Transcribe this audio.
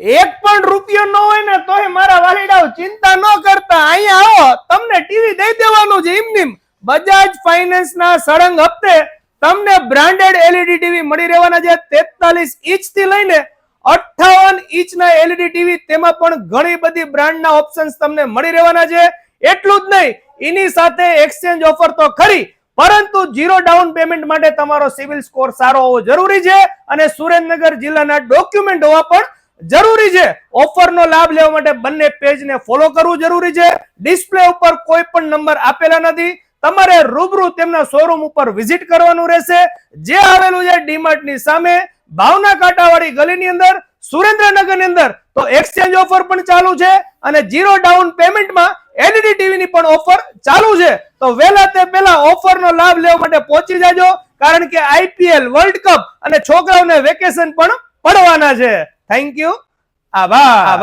એક પણ રૂપિયો ન હોય ને તોય મારા વાલીડાઓ ચિંતા ન કરતા, અહીંયા આવો, તમને ટીવી દઈ દેવાનું છે. એમની બજાજ ફાઇનાન્સ ના સળંગ હપ્તે તમને બ્રાન્ડેડ એલઈડી ટીવી મળી રહેવાના છે. 43 ઇંચ થી લઈને 58 ઇંચના એલઈડી ટીવી, તેમાં પણ ઘણી બધી બ્રાન્ડના ઓપ્શન્સ તમને મળી રહેવાના છે. એટલું જ નહીં, એની સાથે એક્સચેન્જ ઓફર તો ખરી, પરંતુ 0 ડાઉન પેમેન્ટ માટે તમારો સિવિલ સ્કોર સારો હોવો જરૂરી છે અને સુરેન્દ્રનગર જિલ્લાના ડોક્યુમેન્ટ હોવા પણ જરૂરી છે. ઓફરનો લાભ લેવા માટે બંને પેજને ફોલો કરવું જરૂરી છે. ડિસ્પ્લે ઉપર કોઈ પણ નંબર આપેલા નથી. તમારે રૂબરૂ તેમના શોરૂમ ઉપર વિઝિટ કરવાનું રહેશે, જે આવેલું છે ડીમાર્ટ ની સામે, ભાવના કાંટાવાળી ગલીની અંદર, સુરેન્દ્રનગર ની અંદર. તો એક્સચેન્જ ઓફર પણ ચાલુ છે અને 0 ડાઉન પેમેન્ટમાં એલઈડી ટીવી ની પણ ઓફર ચાલુ છે. તો વહેલા તે પહેલા ઓફરનો લાભ લેવા માટે પહોંચી જાજો, કારણ કે આઈપીએલ, વર્લ્ડ કપ અને છોકરાઓને વેકેશન પણ પડવાના છે. Thank you. આભાર.